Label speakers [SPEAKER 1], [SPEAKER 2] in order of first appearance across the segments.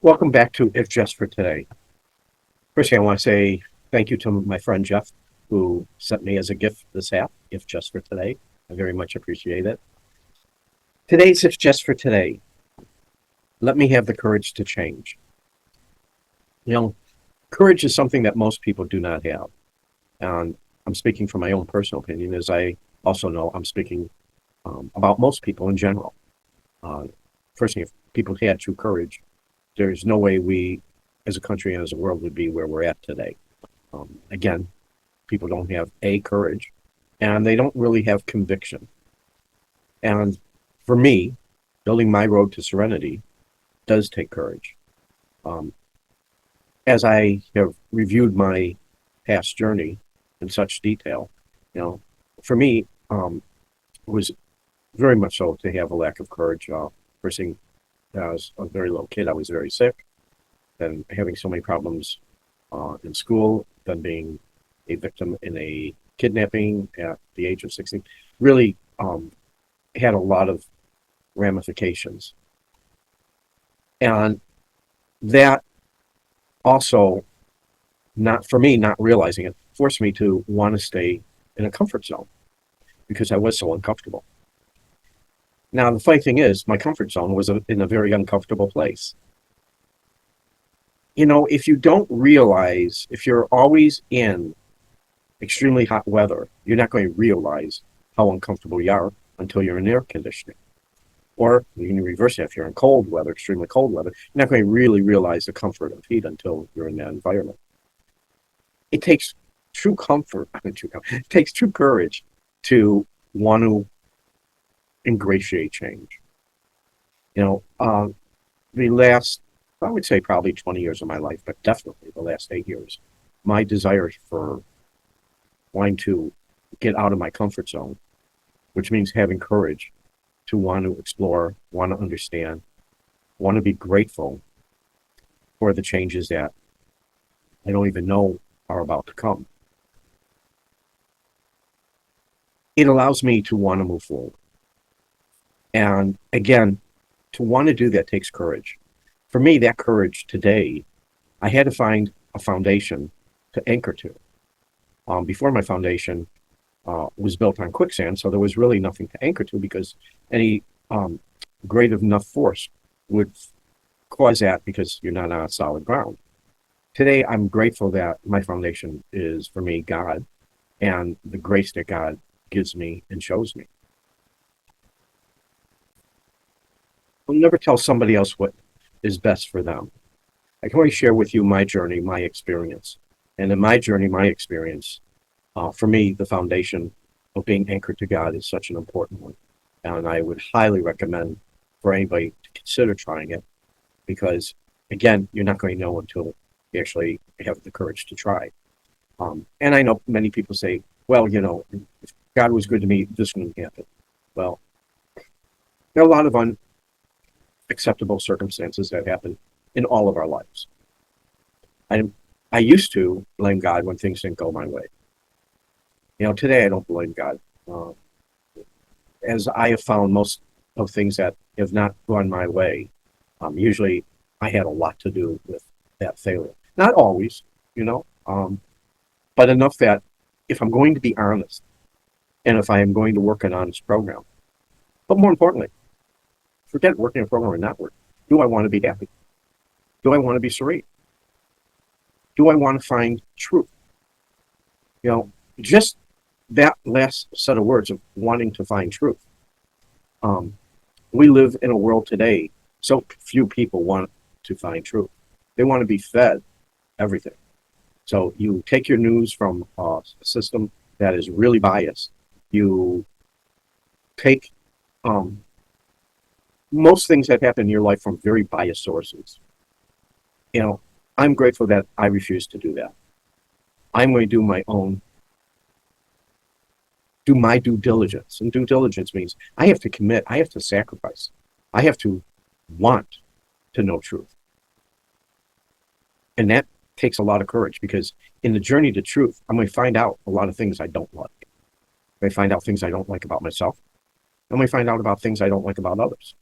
[SPEAKER 1] Welcome back to If Just for Today. First thing I want to say thank you to my friend Jeff, who sent me as a gift this app, If Just for Today. I very much appreciate it. Today's If Just for Today. Let me have the courage to change. You know, courage is something that most people do not have. And I'm speaking from my own personal opinion, as I also know I'm speaking about most people in general. Uh, First thing, if people had true courage, there's no way we, as a country and as a world, would be where we're at today. Again, people don't have a courage, and they don't really have conviction. And for me, building my road to serenity does take courage. Um, as I have reviewed my past journey in such detail, you know, for me, it was very much so to have a lack of courage. First thing, I was a very little kid. I was very sick, then having so many problems in school, then being a victim in a kidnapping at the age of 16, really had a lot of ramifications. And that also, not for me, not realizing it, forced me to want to stay in a comfort zone because I was so uncomfortable. Now, the funny thing is, my comfort zone was in a very uncomfortable place. If you don't realize, if you're always in extremely hot weather, you're not going to realize how uncomfortable you are until you're in air conditioning. Or you can reverse it. If you're in cold weather, extremely cold weather, you're not going to really realize the comfort of heat until you're in that environment. It takes true comfort, it takes true courage to want to ingratiate change. You know, the last, I would say probably 20 years of my life, but definitely the last 8 years, my desire for wanting to get out of my comfort zone, which means having courage to want to explore, want to understand, want to be grateful for the changes that I don't even know are about to come. It allows me to want to move forward. And again, to want to do that takes courage. For me, that courage today, I had to find a foundation to anchor to. Before my foundation was built on quicksand, so there was really nothing to anchor to because any great enough force would cause that because you're not on solid ground. Today, I'm grateful that my foundation is for me, God, and the grace that God gives me and shows me. I'll never tell somebody else what is best for them. I can only share with you my journey, my experience. And in my journey, my experience, for me, the foundation of being anchored to God is such an important one. And I would highly recommend for anybody to consider trying it because, again, you're not going to know until you actually have the courage to try. And I know many people say, well, if God was good to me, this wouldn't happen. Well, there are a lot of unacceptable circumstances that happen in all of our lives. I, I used to blame God when things didn't go my way. Today I don't blame God. Uh, as I have found most of things that have not gone my way, usually I had a lot to do with that failure. Not always, you know, um, but enough that if I'm going to be honest and if I am going to work an honest program, but more importantly, forget working a program or not working. Do I want to be happy? Do I want to be serene? Do I want to find truth? Just that last set of words of wanting to find truth. Um, we live in a world today, so few people want to find truth. They want to be fed everything. So you take your news from a system that is really biased. You take most things that happen in your life from very biased sources. You know, I'm grateful that I refuse to do that. I'm going to do my due diligence. And due diligence means I have to commit, I have to sacrifice, I have to want to know truth. And that takes a lot of courage because in the journey to truth, I'm going to find out a lot of things I don't like. I'm going to find out things I don't like about myself. I'm going to find out about things I don't like about others.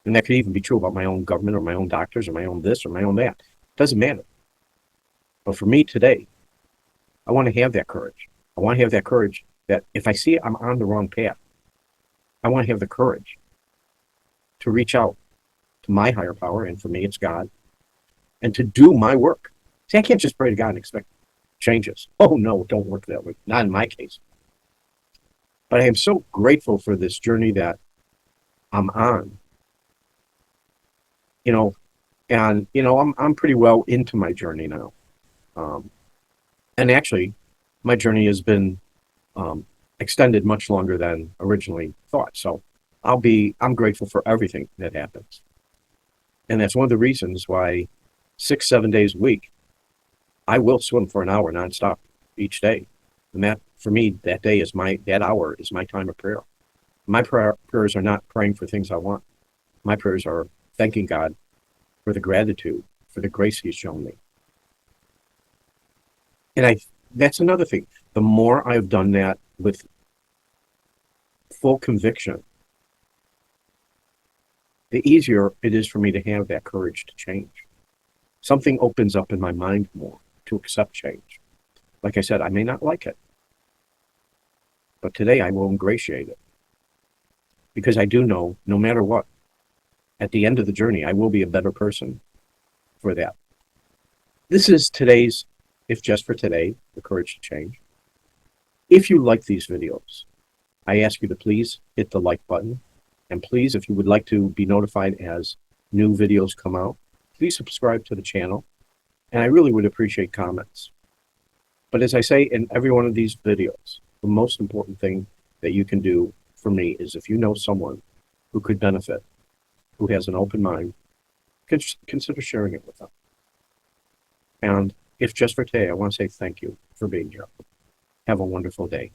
[SPEAKER 1] And that could even be true about my own government or my own doctors or my own this or my own that. It doesn't matter. But for me today, I want to have that courage. I want to have that courage that if I see I'm on the wrong path, I want to have the courage to reach out to my higher power, and for me, it's God, and to do my work. See, I can't just pray to God and expect changes. Oh, no, it don't work that way. Not in my case. But I am so grateful for this journey that I'm on, you know, and, I'm pretty well into my journey now. Um, and actually, my journey has been um, extended much longer than originally thought. So I'm grateful for everything that happens. And that's one of the reasons why 6, 7 days a week, I will swim for an hour nonstop each day. And that, for me, that hour is my time of prayer. My prayers are not praying for things I want. My prayers are thanking God for the gratitude, for the grace He's shown me. And that's another thing. The more I've done that with full conviction, the easier it is for me to have that courage to change. Something opens up in my mind more to accept change. Like I said, I may not like it, but today I will ingratiate it because I do know no matter what, at the end of the journey, I will be a better person for that. This is today's, if just for today, the courage to change. If you like these videos, I ask you to please hit the like button. And please, if you would like to be notified as new videos come out, please subscribe to the channel. And I really would appreciate comments. But as I say in every one of these videos, the most important thing that you can do for me is if you know someone who could benefit, who has an open mind, consider sharing it with them. And if just for today, I want to say thank you for being here. Have a wonderful day.